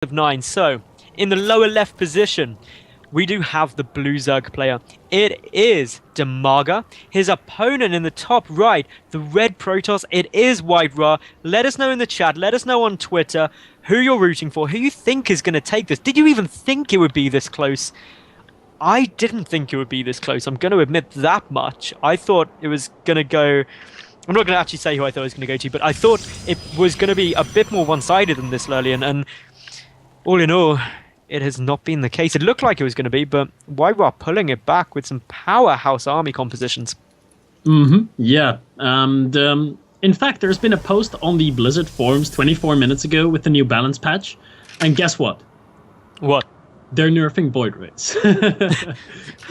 of 9. So, in the lower left position, we do have the blue Zerg player. It is Dimaga. His opponent in the top right, the red Protoss, it is White Ra. Let us know in the chat, let us know on Twitter who you're rooting for, who you think is going to take this. Did you even think it would be this close? I didn't think it would be this close. I'm going to admit that much. I thought it was going to go... I'm not going to actually say who I thought it was going to go to, but I thought it was going to be a bit more one-sided than this, Lurlian, and all in all, it has not been the case. It looked like it was going to be, but White Ra pulling it back with some powerhouse army compositions. Yeah. And in fact, there's been a post on the Blizzard forums 24 minutes ago with the new balance patch. And guess what? What? They're nerfing Void Rays.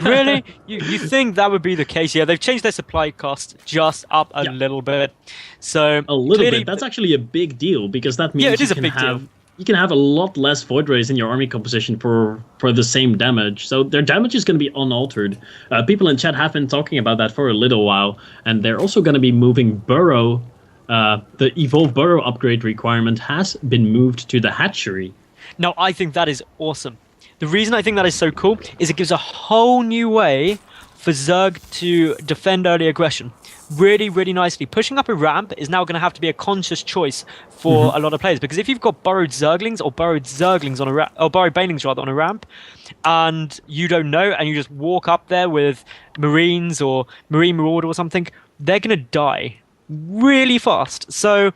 Really? You think that would be the case? Yeah, they've changed their supply cost just up a little bit. So a little bit. That's actually a big deal, because that means it is a big deal. You can have a lot less Void Rays in your army composition for the same damage. So their damage is going to be unaltered. People in chat have been talking about that for a little while. And they're also going to be moving Burrow. The Evolve Burrow upgrade requirement has been moved to the hatchery. Now, I think that is awesome. The reason I think that is so cool is it gives a whole new way for Zerg to defend early aggression. Really, really nicely. Pushing up a ramp is now going to have to be a conscious choice for a lot of players, because if you've got burrowed Zerglings or burrowed Zerglings on a ramp, or burrowed Banelings rather on a ramp, and you don't know, and you just walk up there with Marines or Marine Marauder or something, they're going to die really fast. So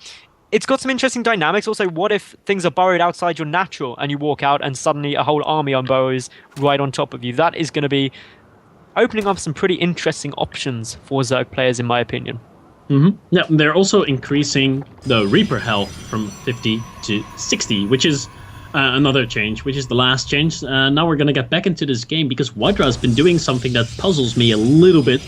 it's got some interesting dynamics. Also, what if things are burrowed outside your natural and you walk out and suddenly a whole army unburrows right on top of you? That is going to be opening up some pretty interesting options for Zerg players, in my opinion. Yeah, they're also increasing the Reaper health from 50 to 60, which is another change, which is the last change. Now we're going to get back into this game, because White Ra has been doing something that puzzles me a little bit.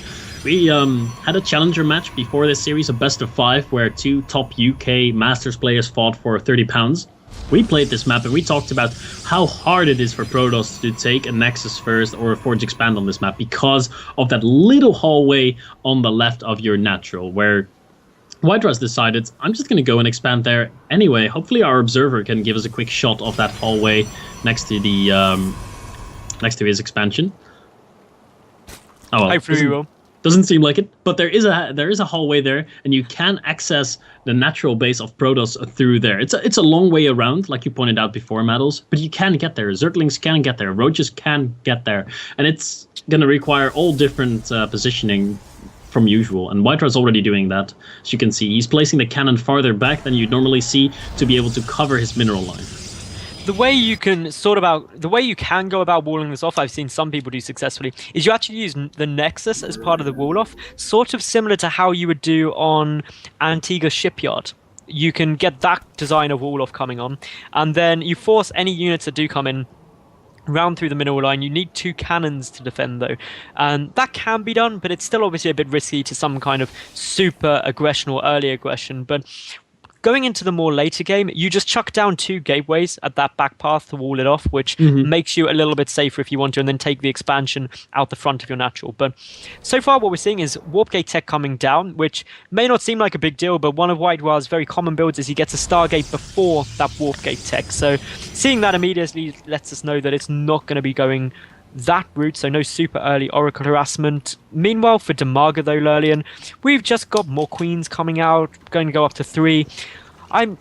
We had a challenger match before this series, a best of 5, where 2 top UK Masters players fought for £30. We played this map and we talked about how hard it is for Protoss to take a Nexus first or a Forge Expand on this map, because of that little hallway on the left of your natural, where White Ra's decided, I'm just going to go and expand there anyway. Hopefully our observer can give us a quick shot of that hallway next to the next to his expansion. Oh, well, Hopefully we will. Doesn't seem like it, but there is a hallway there, and you can access the natural base of Protoss through there. It's a long way around, like you pointed out before, Maddles, but you can get there. Zerglings can get there. Roaches can get there, and it's going to require all different positioning from usual. And White Ra's already doing that, as you can see. He's placing the cannon farther back than you'd normally see to be able to cover his mineral line. The way you can go about walling this off, I've seen some people do successfully, is you actually use the Nexus as part of the wall off, sort of similar to how you would do on Antigua Shipyard. You can get that design of wall off coming on, and then you force any units that do come in round through the mineral line. You need 2 cannons to defend, though, and that can be done, but it's still obviously a bit risky to some kind of super aggression or early aggression. But going into the more later game, you just chuck down 2 gateways at that back path to wall it off, which makes you a little bit safer if you want to, and then take the expansion out the front of your natural. But so far what we're seeing is Warp Gate tech coming down, which may not seem like a big deal, but one of White Ra's very common builds is he gets a Stargate before that Warp Gate tech. So seeing that immediately lets us know that it's not going to be going that route, so no super early Oracle Harassment. Meanwhile, for Dimaga though, Lurlian, we've just got more Queens coming out, going to go up to 3. I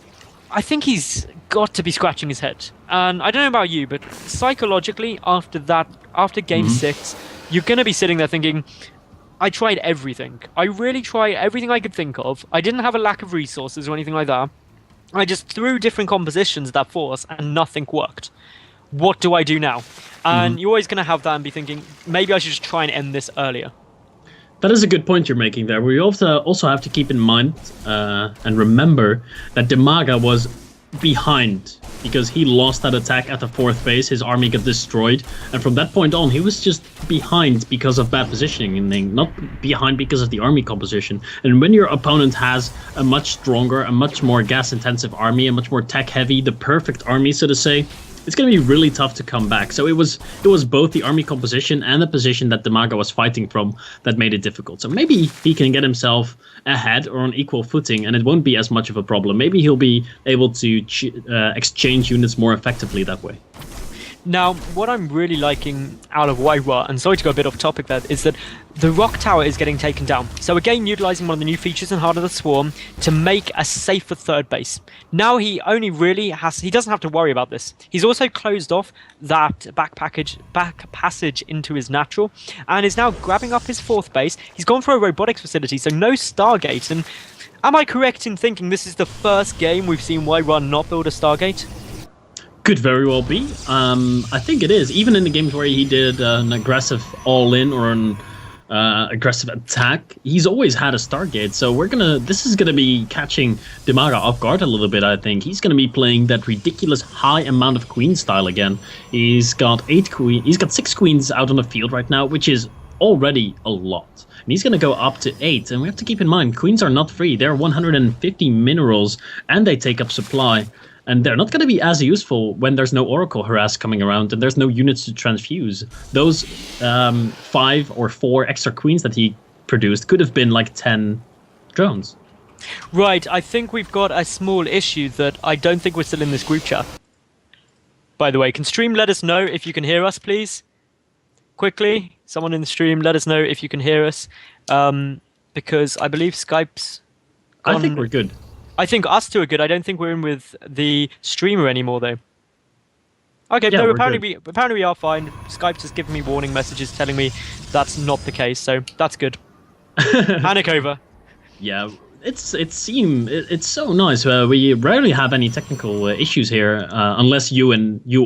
think he's got to be scratching his head. And I don't know about you, but psychologically, after game 6, you're going to be sitting there thinking, I tried everything. I really tried everything I could think of. I didn't have a lack of resources or anything like that. I just threw different compositions at that force and nothing worked. What do I do now? And you're always going to have that and be thinking, maybe I should just try and end this earlier. That is a good point you're making there. We also have to keep in mind and remember that Dimaga was behind, because he lost that attack at the 4th phase. His army got destroyed, and from that point on, he was just behind because of bad positioning, not behind because of the army composition. And when your opponent has a much stronger, a much more gas-intensive army, a much more tech-heavy, the perfect army, so to say, it's going to be really tough to come back. So it was both the army composition and the position that Dimaga was fighting from that made it difficult. So maybe he can get himself ahead or on equal footing, and it won't be as much of a problem. Maybe he'll be able to exchange units more effectively that way. Now, what I'm really liking out of Waira, and sorry to go a bit off topic there, is that the rock tower is getting taken down. So again, utilizing one of the new features in Heart of the Swarm to make a safer third base. Now he only really he doesn't have to worry about this. He's also closed off that back passage into his natural, and is now grabbing up his fourth base. He's gone for a robotics facility, so no Stargate. And am I correct in thinking this is the first game we've seen Waira not build a Stargate? Could very well be. I think it is. Even in the games where he did an aggressive all-in or an aggressive attack, he's always had a Stargate. So this is gonna be catching Dimaga off guard a little bit. I think he's gonna be playing that ridiculous high amount of queen style again. He's got 6 queens out on the field right now, which is already a lot. And he's going to go up to 8. And we have to keep in mind, queens are not free. They're 150 minerals, and they take up supply. And they're not going to be as useful when there's no Oracle Harass coming around and there's no units to transfuse. Those 5 or 4 extra queens that he produced could have been like 10 drones. Right, I think we've got a small issue that I don't think we're still in this group chat. By the way, can stream let us know if you can hear us, please? Quickly, someone in the stream, let us know if you can hear us. Because I believe Skype's gone. I think we're good. I think us two are good. I don't think we're in with the streamer anymore, though. Okay, Yeah, no, we're apparently we are fine. Skype's just giving me warning messages telling me that's not the case, so that's good. Panic over. Yeah, it's so nice. We rarely have any technical issues here, unless you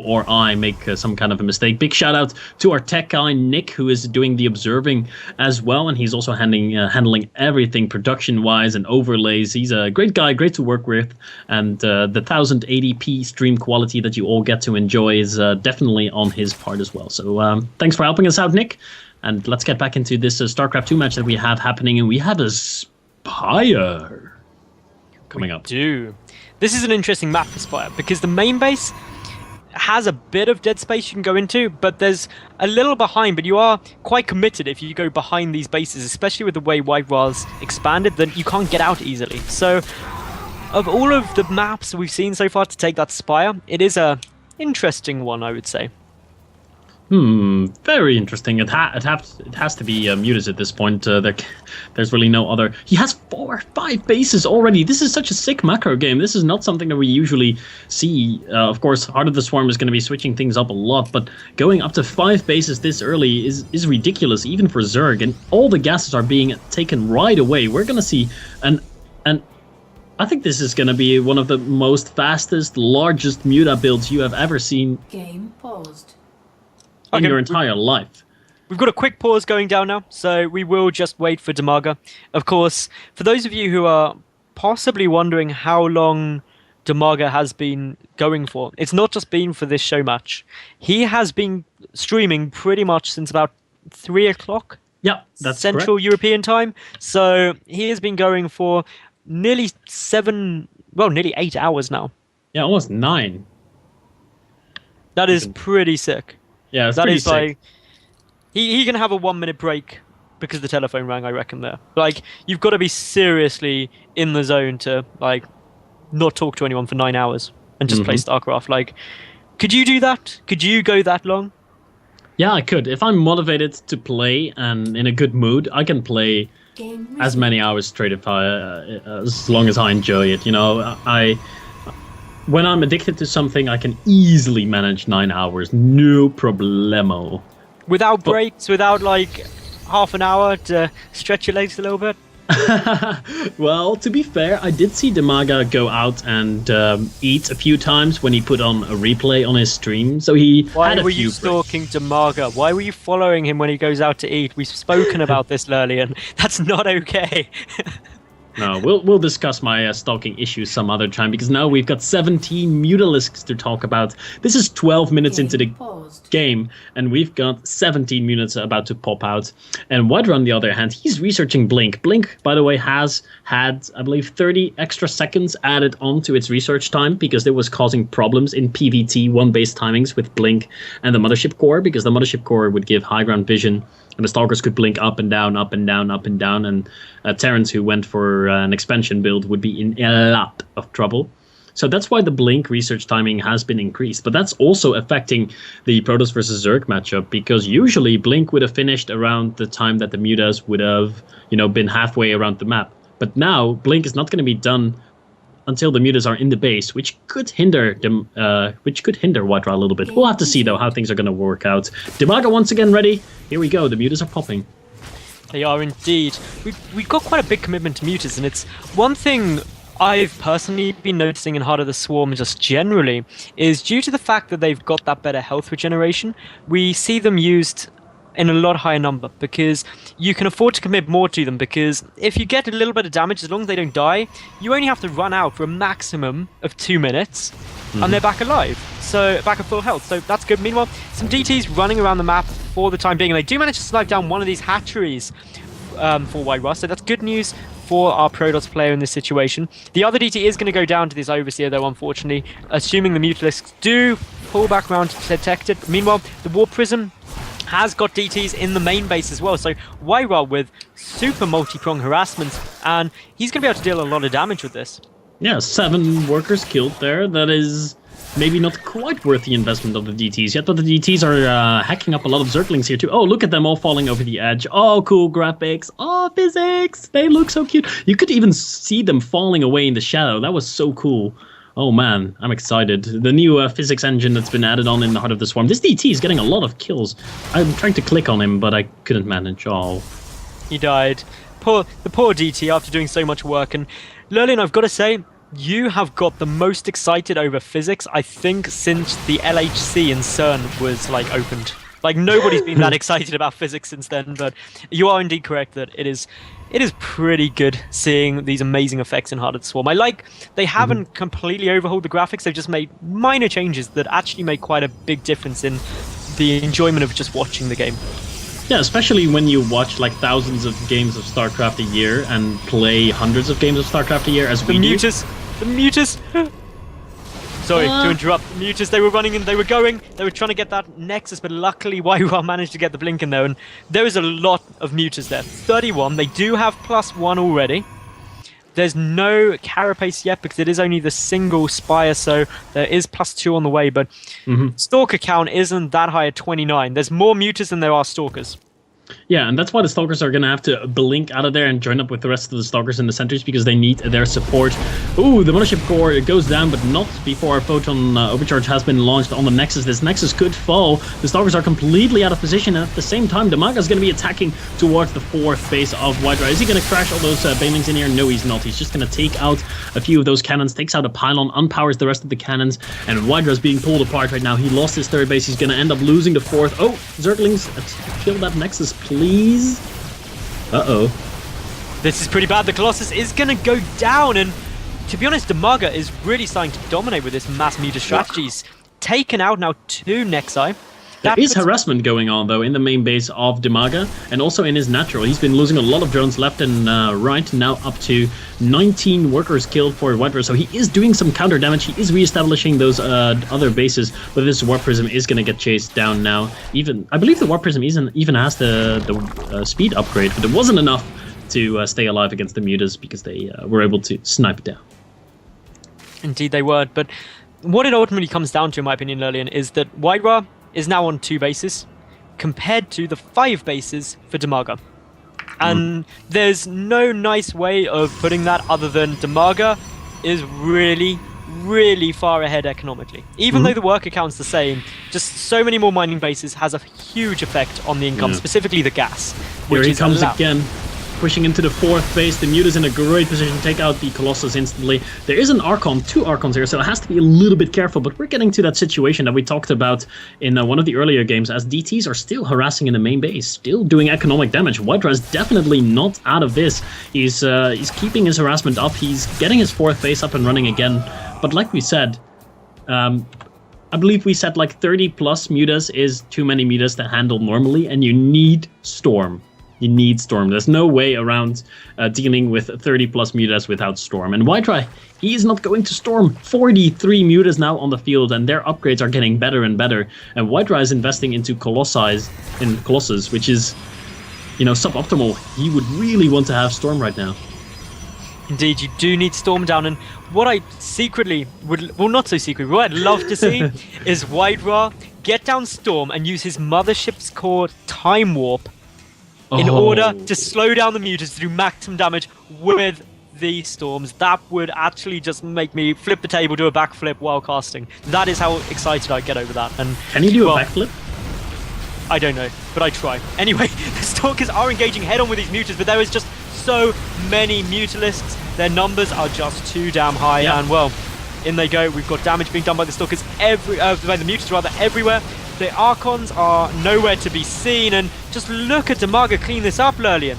or I make some kind of a mistake. Big shout out to our tech guy Nick, who is doing the observing as well, and he's also handling everything production wise and overlays. He's a great guy, great to work with, and the 1080p stream quality that you all get to enjoy is definitely on his part as well. So thanks for helping us out, Nick. And let's get back into this StarCraft 2 match that we have happening, and we have a Spire coming up. This is an interesting map for Spire because the main base has a bit of dead space you can go into, but there's a little behind, but you are quite committed if you go behind these bases, especially with the way Waira's expanded, then you can't get out easily. So of all of the maps we've seen so far to take that Spire, it is a interesting one, I would say. Very interesting. It has to be muted at this point. There's really no other. He has 4 or 5 bases already. This is such a sick macro game. This is not something that we usually see. Of course, Heart of the Swarm is going to be switching things up a lot, but going up to 5 bases this early is ridiculous, even for Zerg. And all the gases are being taken right away. We're going to see an I think this is going to be one of the most fastest, largest Muta builds you have ever seen. Game paused. In your entire life. We've got a quick pause going down now, so we will just wait for Dimaga. Of course, for those of you who are possibly wondering how long Dimaga has been going for, it's not just been for this show match. He has been streaming pretty much since about 3 o'clock. Yeah, that's Central correct. European time. So he has been going for nearly 8 hours now. Yeah, almost 9. That is pretty sick. Yeah, it's That pretty is sick. like he can have a 1-minute break because the telephone rang, I reckon there. Like you've got to be seriously in the zone to like not talk to anyone for 9 hours and just play StarCraft. Like, could you do that? Could you go that long? Yeah, I could. If I'm motivated to play and in a good mood, I can play as many hours straight as long as I enjoy it. You know, when I'm addicted to something, I can easily manage 9 hours, no problemo. Without breaks, without like half an hour to stretch your legs a little bit? Well, to be fair, I did see Dimaga go out and eat a few times when he put on a replay on his stream, so he Why had a were few you stalking Dimaga? Why were you following him when he goes out to eat? We've spoken about this, Lurlian. That's not okay. No, we'll discuss my stalking issues some other time, because now we've got 17 Mutalisks to talk about. This is 12 minutes into the game, and we've got 17 units about to pop out. And Widra, on the other hand, he's researching Blink. Blink, by the way, has had, I believe, 30 extra seconds added onto its research time because it was causing problems in PvT 1-base timings with Blink and the Mothership Core, because the Mothership Core would give high ground vision, and the Stalkers could blink up and down, up and down, up and down, and Terrans, who went for an expansion build, would be in a lot of trouble. So that's why the Blink research timing has been increased. But that's also affecting the Protoss versus Zerg matchup, because usually Blink would have finished around the time that the Mutas would have, been halfway around the map. But now Blink is not going to be done until the Mutas are in the base, which could hinder them, Widra a little bit. We'll have to see though how things are going to work out. Dimaga once again ready. Here we go. The Mutas are popping. They are indeed. We've got quite a big commitment to Mutas, and it's one thing I've personally been noticing in Heart of the Swarm just generally is due to the fact that they've got that better health regeneration, we see them used in a lot higher number because you can afford to commit more to them, because if you get a little bit of damage, as long as they don't die, you only have to run out for a maximum of 2 minutes and they're back alive. So back at full health. So that's good. Meanwhile, some DTs running around the map for the time being, and they do manage to snipe down one of these hatcheries for White Rust, so that's good news for our Protoss player in this situation. The other DT is going to go down to this Overseer though, unfortunately, assuming the Mutalisks do pull back around to detect it. Meanwhile, the Warp Prism has got DTs in the main base as well, so Wyra with super multi-prong harassment, and he's going to be able to deal a lot of damage with this. Yeah, 7 workers killed there. That is maybe not quite worth the investment of the DTs yet, but the DTs are hacking up a lot of Zerglings here too. Oh, look at them all falling over the edge. Oh, cool graphics. Oh, physics. They look so cute. You could even see them falling away in the shadow. That was so cool. Oh man, I'm excited. The new physics engine that's been added on in the Heart of the Swarm. This DT is getting a lot of kills. I'm trying to click on him, but I couldn't manage. Oh. He died. The poor DT after doing so much work. And Lurlin, I've got to say, you have got the most excited over physics, I think, since the LHC in CERN was opened. Nobody's been that excited about physics since then, but you are indeed correct that it is pretty good seeing these amazing effects in Heart of the Swarm. They haven't completely overhauled the graphics, they've just made minor changes that actually make quite a big difference in the enjoyment of just watching the game. Yeah, especially when you watch thousands of games of StarCraft a year and play hundreds of games of StarCraft a year as we do. The Mutas! Sorry to interrupt. Mutas, they were running and they were trying to get that Nexus, but luckily Waiwa managed to get the blink in there, and there is a lot of Mutas there. 31, they do have +1 already. There's no Carapace yet because it is only the single Spire, so there is +2 on the way, but Stalker count isn't that high at 29. There's more Mutas than there are Stalkers. Yeah, and that's why the Stalkers are going to have to blink out of there and join up with the rest of the Stalkers in the centers because they need their support. Ooh, the Mothership Core goes down, but not before our Photon Overcharge has been launched on the Nexus. This Nexus could fall. The Stalkers are completely out of position, and at the same time, Dimaga is going to be attacking towards the 4th base of Widra. Is he going to crash all those Banelings in here? No, he's not. He's just going to take out a few of those cannons, takes out a pylon, unpowers the rest of the cannons, and Widra's being pulled apart right now. He lost his 3rd base. He's going to end up losing the 4th. Oh, Zerglings, kill that Nexus, please. Uh-oh. This is pretty bad. The Colossus is going to go down, and to be honest, Dimaga is really starting to dominate with this mass Muta strategy. He's taken out now 2 Nexi. There is harassment going on, though, in the main base of Dimaga, and also in his natural. He's been losing a lot of drones left and right, now up to 19 workers killed for Widra, so he is doing some counter damage. He is re-establishing those other bases, but this Warp Prism is going to get chased down now. I believe the Warp Prism even has the speed upgrade, but it wasn't enough to stay alive against the Mutas because they were able to snipe it down. Indeed they were, but what it ultimately comes down to, in my opinion, Lurlian, is that Widra is now on 2 bases compared to the 5 bases for Dimaga. And there's no nice way of putting that other than Dimaga is really, really far ahead economically. Even though the worker count's the same, just so many more mining bases has a huge effect on the income, specifically the gas. Here he comes again. Pushing into the 4th base, the Muta's in a great position to take out the Colossus instantly. There is an Archon, 2 Archons here, so it has to be a little bit careful, but we're getting to that situation that we talked about in one of the earlier games, as DTs are still harassing in the main base, still doing economic damage. Widra is definitely not out of this. He's keeping his harassment up, he's getting his 4th base up and running again, but like we said, I believe we said like 30 plus mutas is too many mutas to handle normally, and you need Storm. You need Storm. There's no way around dealing with 30 plus mutas without Storm. And Whitereye, he is not going to Storm. 43 mutas now on the field, and their upgrades are getting better and better. And Whitereye is investing into Colossus, which is, you know, suboptimal. He would really want to have Storm right now. Indeed, you do need Storm down, and what I secretly would, well, not so secretly, what I'd love to see is Whitereye get down Storm and use his Mothership's Core Time Warp in order to slow down the mutas to do maximum damage with the Storms. That would actually just make me flip the table, do a backflip while casting. That is how excited I get over that. And can you do a backflip? I don't know, but I try. Anyway, the Stalkers are engaging head-on with these mutas, but there is just so many Mutalisks. Their numbers are just too damn high, and well, in they go. We've got damage being done by the Stalkers by the mutas rather, everywhere. The Archons are nowhere to be seen, and just look at Dimaga clean this up, Lurlian.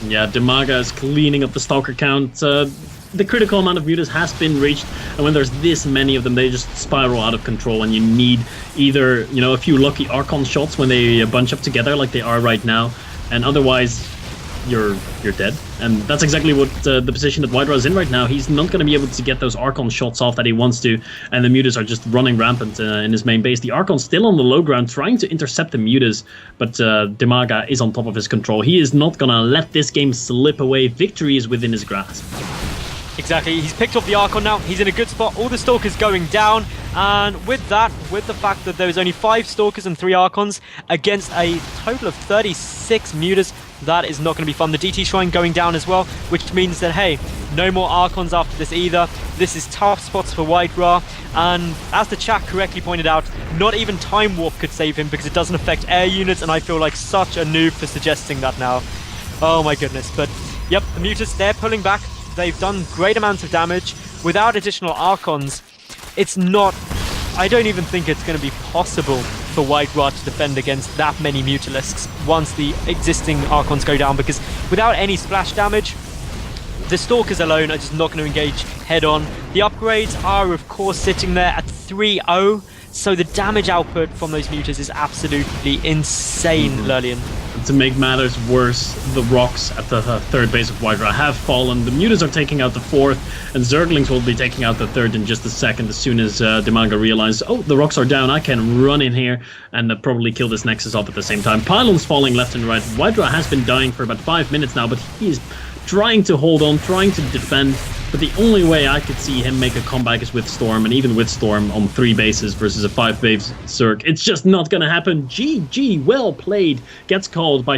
Yeah, Dimaga is cleaning up the Stalker count. The critical amount of mutas has been reached, and when there's this many of them, they just spiral out of control, and you need either, you know, a few lucky Archon shots when they bunch up together like they are right now, and otherwise you're dead. And that's exactly what the position that Whitereye is in right now. He's not going to be able to get those Archon shots off that he wants to, and the mutas are just running rampant in his main base. The Archon's still on the low ground trying to intercept the mutas, but Dimaga is on top of his control. He is not going to let this game slip away. Victory is within his grasp. Exactly, he's picked up the Archon now, he's in a good spot, all the Stalkers going down, and with that, with the fact that there is only 5 Stalkers and 3 Archons against a total of 36 mutas, that is not going to be fun. The DT Shrine going down as well, which means that, hey, no more Archons after this either. This is tough spots for Whitereye, and as the chat correctly pointed out, not even Time Warp could save him because it doesn't affect air units, and I feel like such a noob for suggesting that now. Oh my goodness, but yep, the mutas, they're pulling back. They've done great amounts of damage without additional Archons. It's not, I don't even think it's going to be possible for Whitereye to defend against that many Mutalisks once the existing Archons go down, because without any splash damage, the Stalkers alone are just not going to engage head on. The upgrades are of course sitting there at 3-0, so the damage output from those mutas is absolutely insane, Lurlian. To make matters worse, the rocks at the third base of Whitereye have fallen. The mutas are taking out the 4th, and Zerglings will be taking out the 3rd in just a second as soon as Dimaga realizes, oh, the rocks are down, I can run in here and probably kill this Nexus off at the same time. Pylons falling left and right. Whitereye has been dying for about 5 minutes now, but he is trying to hold on, trying to defend, but the only way I could see him make a comeback is with Storm, and even with Storm on 3 bases versus a 5 base Zerg, it's just not gonna happen. GG, well played, gets called by